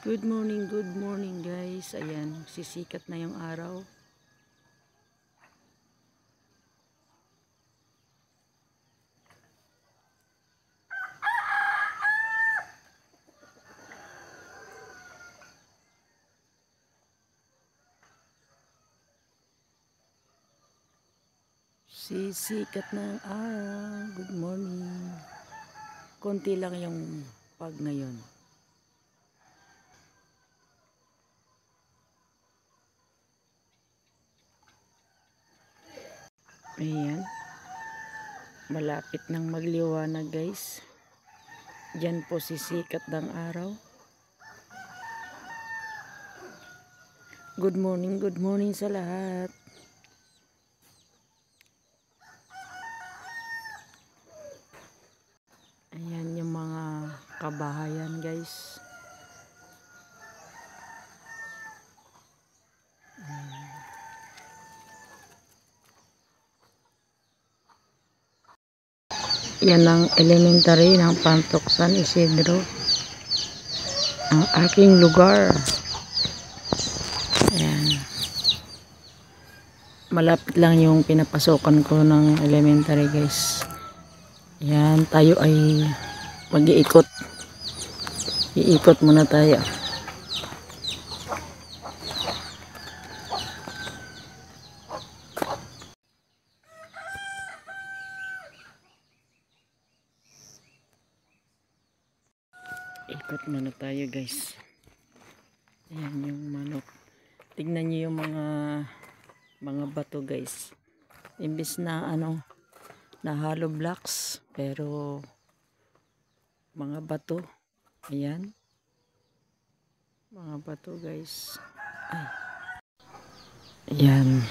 Good morning guys. Ayan, sisikat na yung araw. Sisikat na ang araw. Good morning. Konti lang yung pag ngayon. Ayan. Malapit nang magliwanag guys. Diyan po sisikat ng araw. Good morning sa lahat. Ayan yung mga kabahayan guys. Yan ang elementary ng Pantok San Isidro. Ang aking lugar. Ayan. Malapit lang yung pinapasokan ko ng elementary guys. Ayan, tayo ay mag-iikot. Iikot muna tayo. Ikot muna tayo guys. Ayan yung manok. Tignan nyo yung mga bato guys. Imbis na na hollow blocks, pero mga bato. Ayan. Mga bato guys. Ay. Ayan.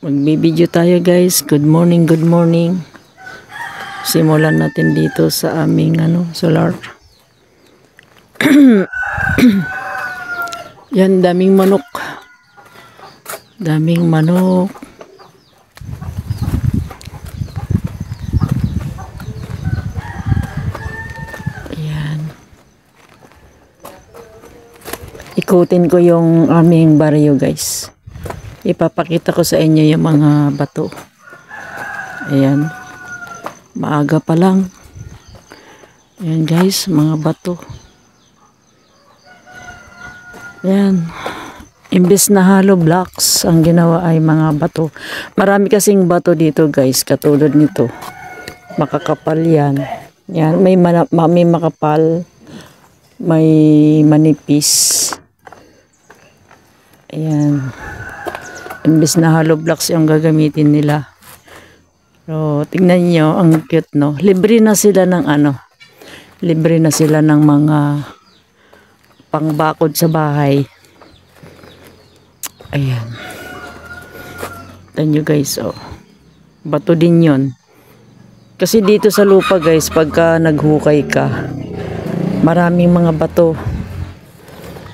Magbibideo tayo guys. Good morning. Simulan natin dito sa aming solar. Yan, daming manok. Ayan. Ikutin ko yung aming baryo guys. Ipapakita ko sa inyo yung mga bato. Ayan. Maaga pa lang. Ayan guys, mga bato. Ayan. Imbes na hollow blocks, ang ginawa ay mga bato. Marami kasing bato dito guys, katulad nito. Makakapal yan. Yan, may makapal, may manipis. Ayan. Imbes na hollow blocks yung gagamitin nila. So, tingnan nyo, ang cute, no? Libre na sila ng libre na sila ng mga pangbakod sa bahay. Ayan. Tingnan nyo guys, oh. Bato din yun. Kasi dito sa lupa guys, pagka naghukay ka, maraming mga bato.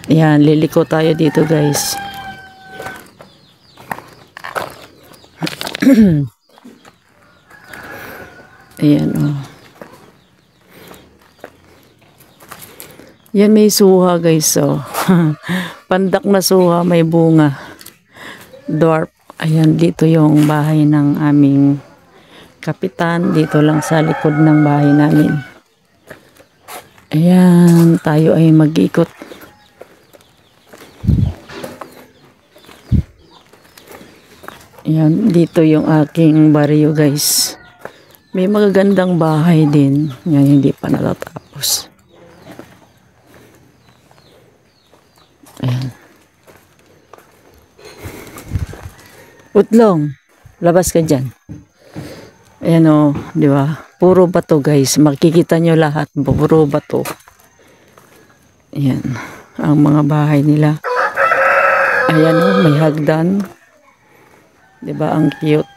Ayan, liliko tayo dito guys. Ayan, oh. Yan, may suha guys, oh. Pandak na suha, may bunga. Dwarf. Ayan, dito yung bahay ng aming kapitan. Dito lang sa likod ng bahay namin. Ayan, tayo ay mag-ikot. Ayan, dito yung aking baryo guys. May magagandang bahay din. Yan, hindi pa natatapos. Ayan. Utlong, labas ka dyan. Ayan o, di ba? Puro bato guys. Makikita nyo lahat. Puro bato. Ayan. Ang mga bahay nila. Ayan o, may hagdan. Di ba? Ang cute.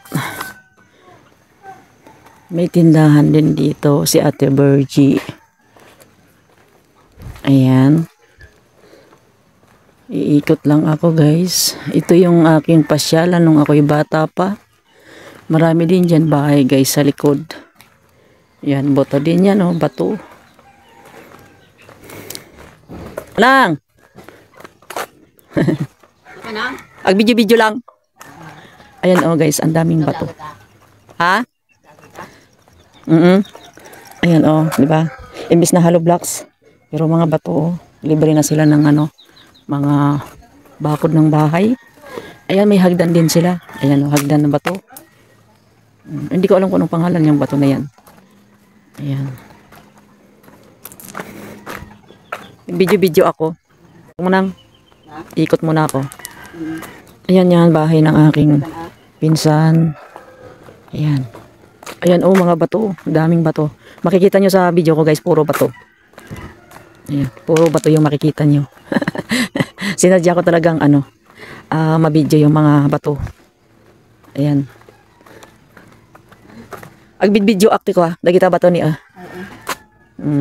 May tindahan din dito si Ate Virgie. Ayan. Iikot lang ako guys. Ito yung aking pasyalan nung ako'y bata pa. Marami din dyan bahay guys sa likod. Ayan, boto din yan, oh, bato. Manang! Ag video-video lang. Ayan oh guys, ang daming bato. Ha? Ayan oh, di ba? Imbis na hollow blocks, pero mga bato oh. Libre na sila ng ano, mga bakod ng bahay. Ayan, may hagdan din sila. Ayan oh, hagdan ng bato. Hindi ko alam kung anong pangalan yung bato na yan. Ayan. Video-video ako. Munang ikot muna ako. Ayan yan, bahay ng aking pinsan. Ayan. Ayan oh, mga bato. Daming bato. Makikita nyo sa video ko guys, puro bato. Ayan, puro bato yung makikita nyo. Sinadya ko talagang ano, mabidyo yung mga bato. Ayan. Agbid-video akti ko dagita bato ni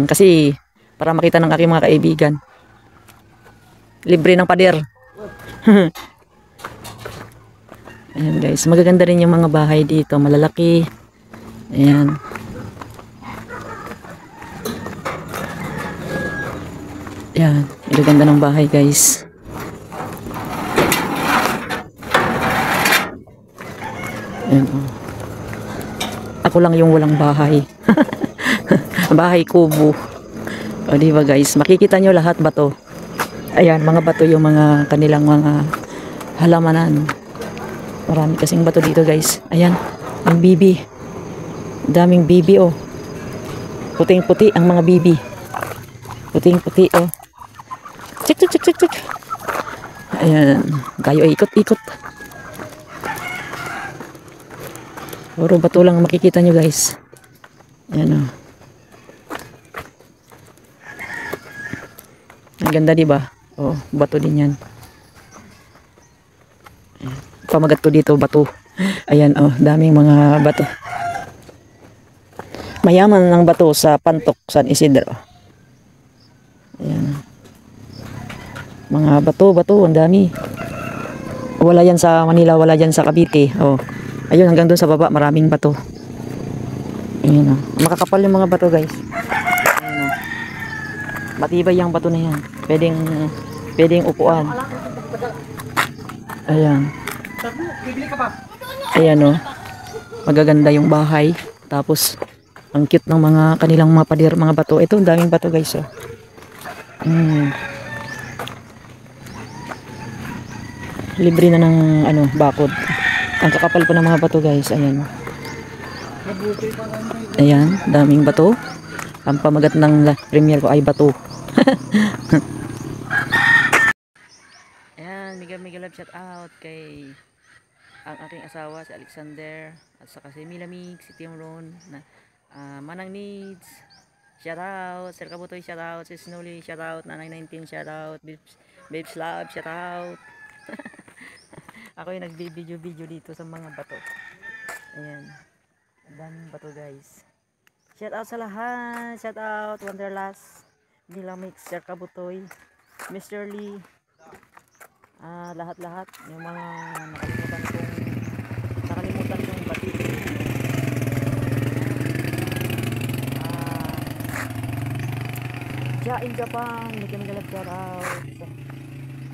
kasi para makita ng aking mga kaibigan. Libre ng pader. Ayan guys, magaganda rin yung mga bahay dito, malalaki. Ayan. Ayan, magaganda ng bahay guys. Ayan oh. Ako lang yung walang bahay. Bahay kubo. O diba guys, makikita nyo lahat bato. Ayan, mga bato yung mga kanilang mga halamanan. Marami kasing bato dito guys. Ayan, ang bibi. Daming bibi oh. Puting-puti ang mga bibi. Puting-puti oh. Chik chik chik chik chik. Ayan, tayo ay ikot-ikot. Puro bato lang makikita nyo guys. Ayan oh. Ang ganda diba? Oh, bato din yan. Pamagat ko dito bato. Ayan oh, daming mga bato. Mayaman ng bato sa Pantok, San Isidro. Ayan. Mga bato, ang dami. Wala yan sa Manila, wala yan sa Cavite. Oh. Ayun, hanggang doon sa baba, maraming bato. Ayan oh. Makakapal yung mga bato guys. Ayan oh. Matibay yung bato na yan. Pwedeng upuan. Ayan. Ayan oh. Magaganda yung bahay. Tapos, ang cute ng mga kanilang mga pader, mga bato. Ito, ang daming bato guys oh. Libre na ng ano, bakod. Ang kakapal po ng mga bato guys. Ayan. Ayan, daming bato. Ang pamagat ng premier ko ay bato. Ayan, mega love shout out kay ang aking asawa si Alexander at saka si Milamig, si Timron na Manang Needs. Shout out, Sir Kabutoy shout out, si Snowly shout out, Nanay 19 shout out, Babes Love shout out. Ako yung nagbi-video dito sa mga bato. Ayan. Ang daming bato guys. Shout out sa lahat. Shout out Wanderlust, Milamix, Sir Kabutoy, Mr. Lee. Lahat-lahat yung mga nakalimutan kong batiin. In Japan, mega love shout out.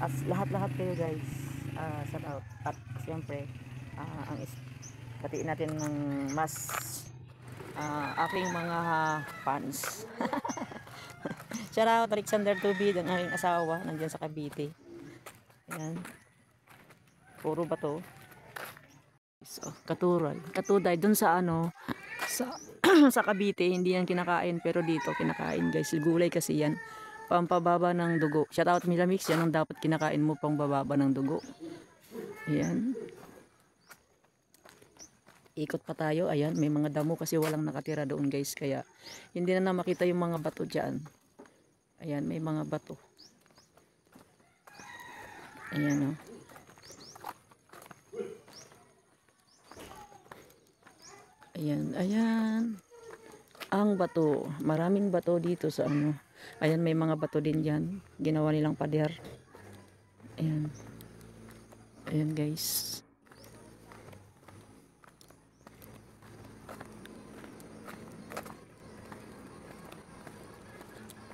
As lahat-lahat kayo guys. Shout out. At siyempre, batiin natin ng mas aking mga fans. Shout out Alexander Tubid, ang aking asawa, nandiyan sa Cavite. Ayan. Puro bato. So, katuday dun sa ano, sa Cavite hindi yan kinakain, pero dito kinakain guys. Gulay kasi yan, pampababa ng dugo. Shout out Milamix, yan ang dapat kinakain mo, pang bababa ng dugo. Ayan. Ikot pa tayo. Ayan, may mga damo kasi walang nakatira doon guys, kaya hindi na makita yung mga bato dyan. Ayan, may mga bato. Ayan o. Ayan. Ang bato. Maraming bato dito sa ano. Ayan, may mga bato din dyan. Ginawa nilang pader. Ayan. Ayan guys.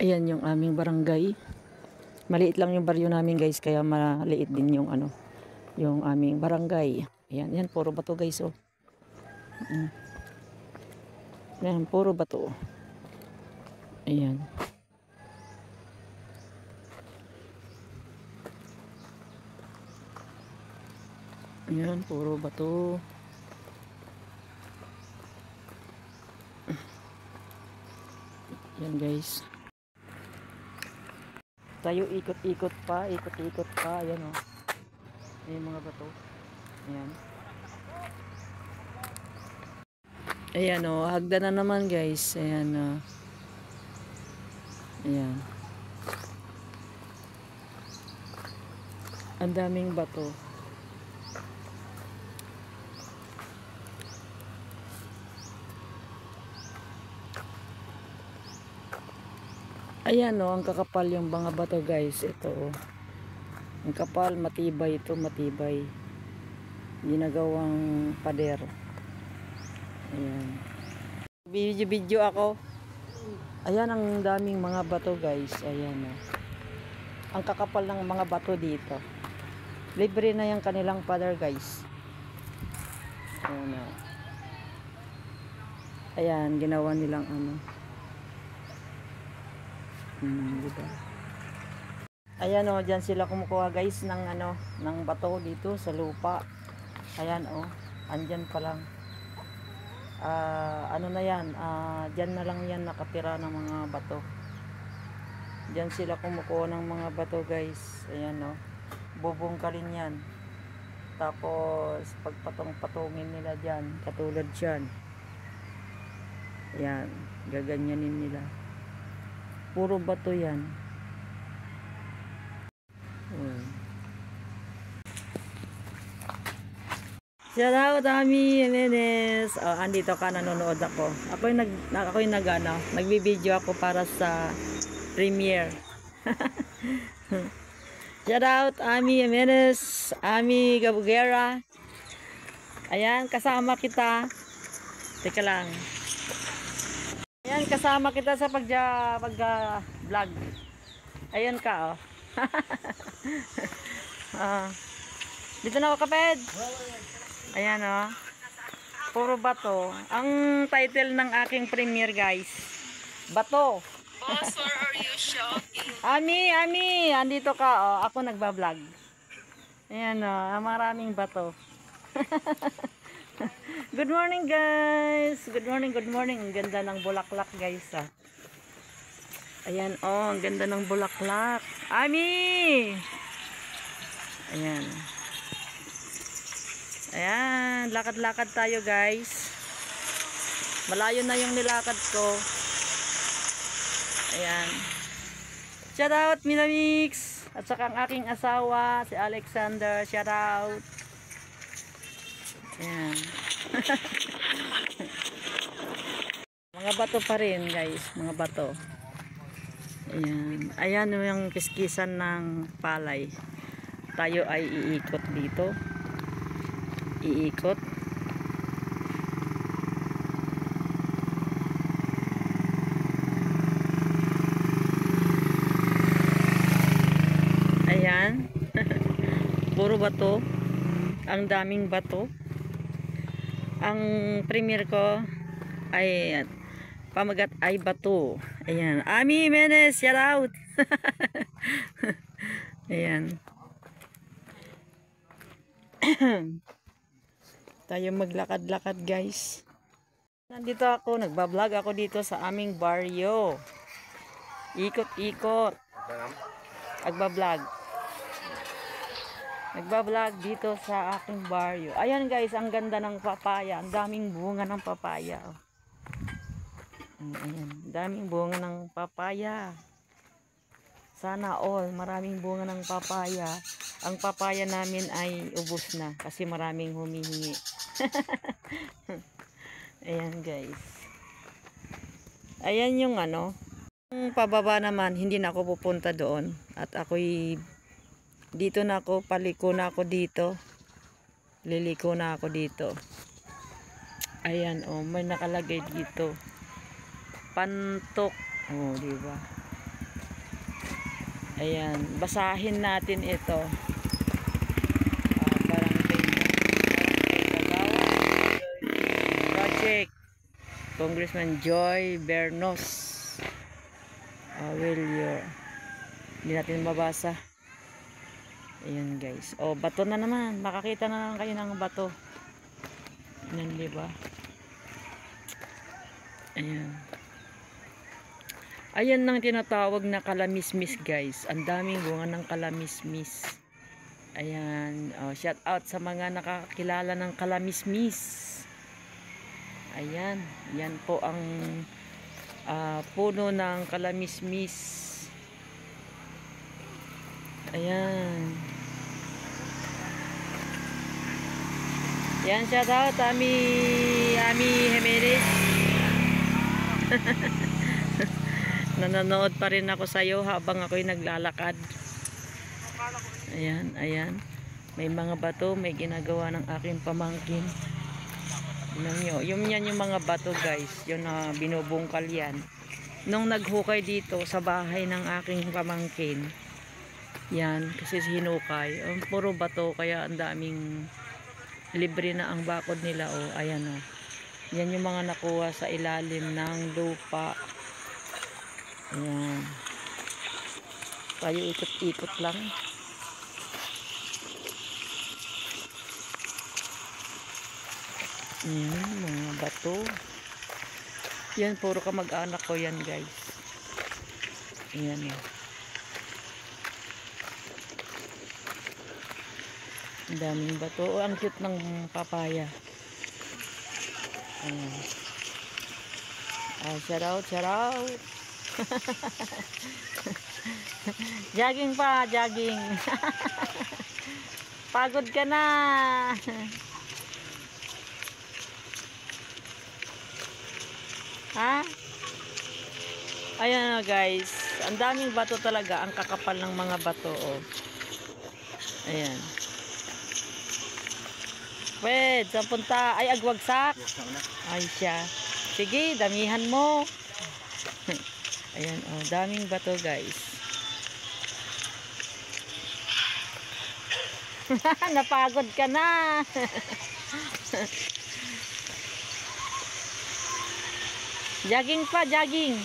Ayan yung aming barangay. Maliit lang yung baryo namin guys, kaya maliit din yung ano, yung aming barangay. Ayan, yan puro bato guys oh. Yan, puro bato. Ayan. Ayan, puro bato. Yan guys. Tayo ikot-ikot pa, ikot-ikot pa. Ayan oh. Ayan mga bato. Ayan. Ayan oh, hagdan na naman guys. Ayan oh. Ayan. Ang daming bato. Ayan oh, ang kakapal yung mga bato guys. Ito oh. Ang kapal, matibay ito, matibay. Ginagawang pader. Ayan. Video ako. Ayan ang daming mga bato guys. Ayan oh. Ang kakapal ng mga bato dito. Libre na yung kanilang pader guys. Ayan oh. Ayan, ginawa nilang ano. Diba? Ayan oh, dyan sila kumukuha guys ng ano, ng bato dito sa lupa. Ayan oh, andyan pa lang. Ano na yan, dyan na lang yan nakatira ng mga bato. Dyan sila kumukuha ng mga bato guys. Ayan oh, bubungkalin yan. Tapos pagpatong-patungin nila dyan, katulad dyan. Ayan, gaganyanin nila. Puro bato yan. Shout out Ami Jimenez. Oh, andito ka, nanonood ako. Ako'y nagbibideo ako para sa premiere. Shout out Ami Jimenez, Ami Gabugera. Ayan, kasama kita. Teka lang. Ayan, kasama kita sa pag-vlog. Ayan ka, oh. Dito na ako, kaped. Ayan, oh. Puro bato. Ang title ng aking premiere, guys. Bato. Boss, or are you shouting? Ami, andito ka, oh. Ako nagba-vlog. Ayan, oh. Maraming bato. Good morning, guys. Good morning. Ang ganda ng bulaklak, guys, ah. Ayan, oh. Ang ganda ng bulaklak. Ami! Ayan. Ayan, lakad-lakad tayo guys. Malayo na yung nilakad ko. Ayan. Shout out Minamix. At saka ang aking asawa, si Alexander. Shout out. Ayan. Mga bato pa rin guys. Mga bato. Ayan. Ayan yung kiskisan ng palay. Tayo ay iikot dito. Iikot. Ayan. Puro bato. Ang daming bato. Ang premiere ko ay pamagat ay bato. Ayan. Ami Jimenez, shout out. Ayan. Tayo maglakad-lakad guys. Nandito ako, nagbablog ako dito sa aming baryo. Ikot-ikot. Nagbablog dito sa aking baryo. Ayan guys, ang ganda ng papaya. Ang daming bunga ng papaya. Ayan, daming bunga ng papaya. Sana all, maraming bunga ng papaya. Ang papaya namin ay ubos na kasi maraming humihingi. Ayan guys. Ayan yung ano. Yung pababa naman, hindi na ako pupunta doon. At ako'y dito na ako, paliko na ako dito. Liliko na ako dito. Ayan oh, may nakalagay dito. Pantok. Oh, di ba? Ayan, basahin natin ito. Barangay Kagawa Project. Congressman Joy Bernos. Hindi natin mabasa. Ayan guys. Oh, bato na naman. Makakita na naman kayo ng bato. Ayan, diba? Ayan. Ayan ang tinatawag na kalamismis guys. Ang daming bunga ng kalamismis. Ayan. Oh, shout out sa mga nakakilala ng kalamismis. Ayan. Yan po ang puno ng kalamismis. Ayan. Yan, shout out Ami Jimenez. Nanonood pa rin ako sa iyo habang ako'y naglalakad. Ayan, ayan. May mga bato, may ginagawa ng aking pamangkin. Tingnan nyo, yan yung mga bato guys. Yun na binubungkal yan. Nung naghukay dito sa bahay ng aking pamangkin. Yan, kasi hinukay. Puro bato, kaya ang daming libre na ang bakod nila. Oh, ayan oh. Yan yung mga nakuha sa ilalim ng lupa. Ayan. Tayo ikot-ikot lang. Ayan, mga bato. Yan, puro kamag-anak ko yan guys. Ayan o. Ang daming bato. Oh, ang cute ng papaya. Ayan. Shout out, shout out. Jogging pa, jogging. Pagod ka na. Ha? Ayan na guys. Ang daming bato talaga. Ang kakapal ng mga bato. Oh. Ayan. Pwede, saan punta? Ay, agwagsak. Ay siya. Sige, damihan mo. Ayan, oh, daming bato guys. Napagod ka na. Jogging pa, jogging.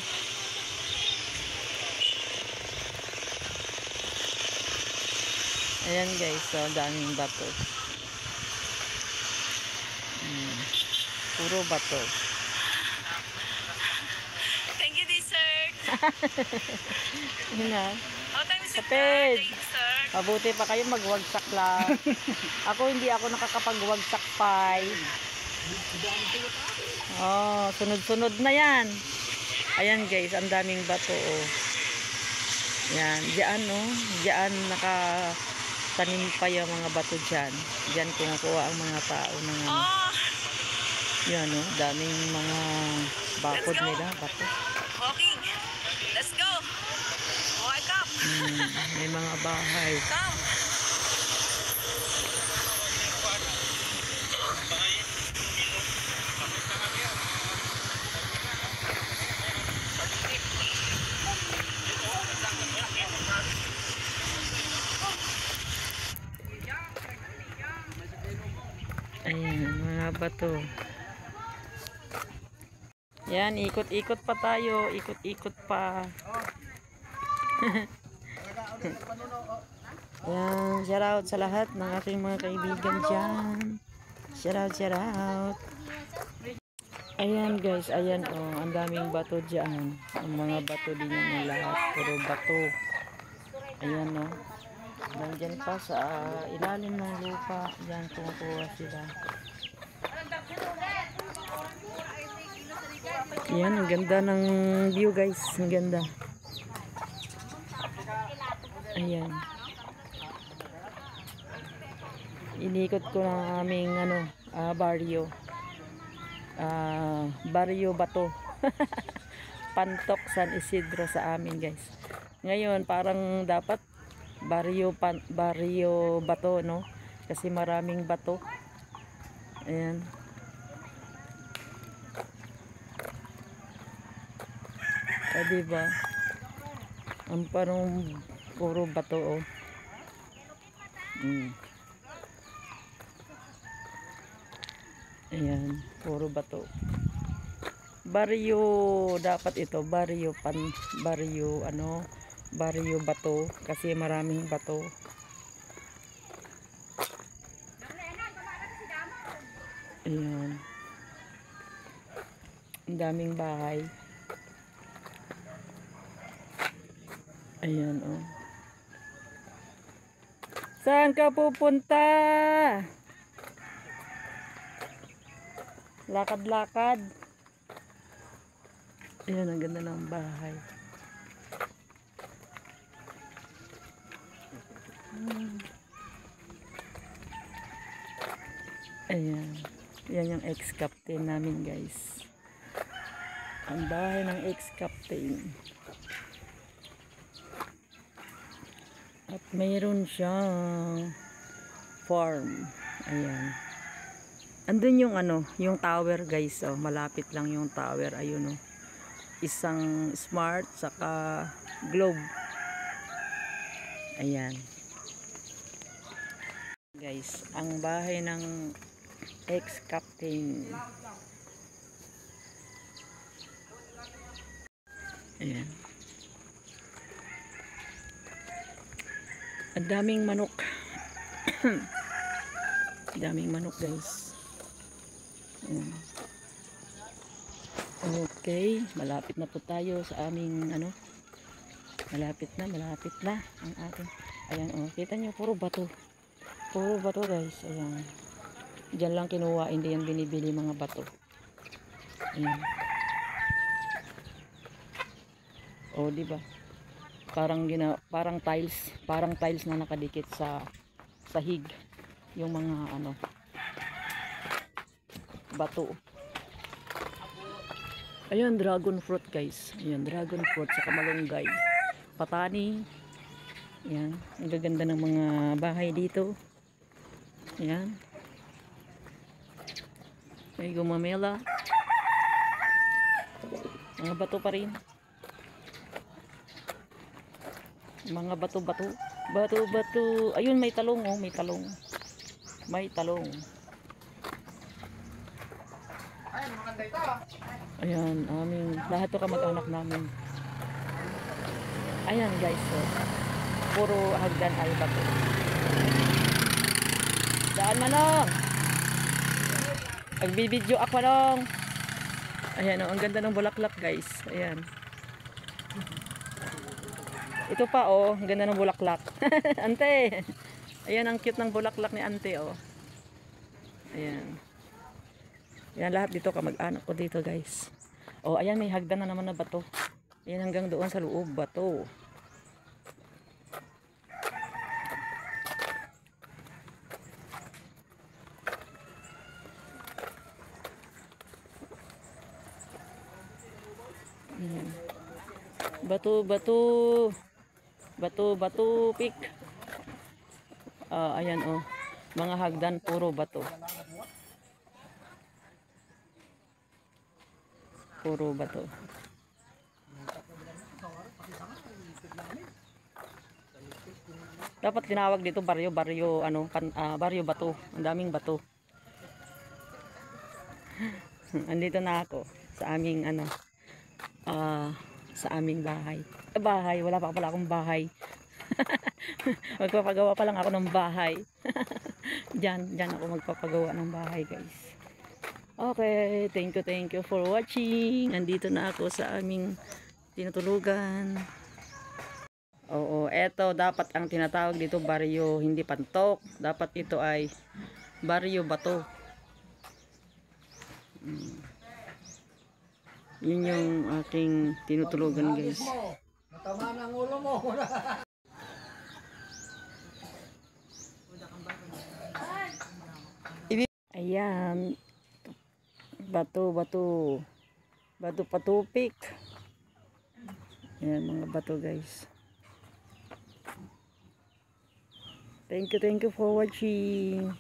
Ayan guys, so daming bato. Puro bato. Thank you, dessert. Yun na. Oh, thank you, sir. Kaped. Thank you, sir. Mabuti pa kayo magwagsak lang. Ako hindi ako nakakapagwagsak pa. Oh, sunod-sunod na yan. Ayan guys, ang daming bato oh. Yan, diyan oh. Diyan nakatanim pa yung mga bato diyan. Diyan kumukuha ang mga tao ng Oh, yan oh, daming mga bakod nila, bato. walking. Let's go. Wake up. May mga bahay. Come. Ayan, mga bato. Yan, ikot-ikot pa tayo. Ikot-ikot pa. Yan, shout out sa lahat ng aking mga kaibigan dyan. Shout out, shout out. Ayan guys, ayan oh, ang daming bato dyan. Ang mga bato din yan lahat. Puro bato. Ayan oh. Nandyan pa sa ilalim ng lupa. Yan, kumukuha sila. Yan, ang ganda ng view guys. Ang ganda. Ayan. Inikot ko ng aming barrio. Barrio Bato. Pantok San Isidro sa amin guys. Ngayon parang dapat barrio Bato no, kasi maraming bato. Ayan. Diba? Ang parang Puro bato, oh. Ayan, puro bato. Baryo, dapat ito, baryo bato, kasi maraming bato. Ayan. Ang daming bahay. Ayan, oh. Saan ka pupunta? Lakad-lakad. Ayan, ang ganda ng bahay. Ayan. Yan yung ex-captain namin, guys. Ang bahay ng ex-captain. At mayroon siyang farm. Ayan. Andun yung yung tower, guys. Oh, malapit lang yung tower. Ayun, oh. Isang smart saka globe. Ayan. Guys, ang bahay ng ex-captain. Ayan. Ang daming manok. Daming manok, guys. Ayan. Okay, malapit na po tayo sa aming malapit na ang ating. Ayan, oh, kita nyo, puro bato, guys. Ayan, diyan lang kinuha, hindi yan binibili, mga bato. Ayan. Oh, di ba? Parang tiles na nakadikit sa sahig yung mga bato. Ayan, dragon fruit, guys. Ayan, dragon fruit sa malunggay, patani. Ayan, ang gaganda ng mga bahay dito. Ayan, may gumamela, mga bato pa rin. Mga bato. Ayun, may talong, oh, may talong. Ay, maganda ito. Ayan, lahat to kamag-anak namin. Ayan, guys, so puro hagdan ay bato. Daan manong. Nagbibideo ako nung. Ayan, oh, ang ganda ng bulaklak, guys. Ayan. Ito pa, oh, ang ganda ng bulaklak. Ante. Ayan, ang cute ng bulaklak ni ante, oh. Ayan. Ayan, lahat dito kamag-anak ko dito, guys. Oh, ayan, may hagdan na naman na bato. Ayan, hanggang doon sa loob, bato. Ayan. Bato, pik. Ayan, oh. Mga hagdan, puro bato. Dapat tinawag dito baryo bato. Ang daming bato. Andito na ako sa aming sa aming bahay. Wala pa pala akong bahay. Magpapagawa pa lang ako ng bahay. Diyan ako magpapagawa ng bahay, guys. Okay, thank you for watching. Nandito na ako sa aming tinutulugan. Oo, eto dapat ang tinatawag dito baryo, hindi pantok. Dapat ito ay baryo bato. Yun yung aking tinutulugan, guys. Matama ng ulo mo. Ayan. Bato. Bato patupik. Ayan, mga bato, guys. Thank you for watching.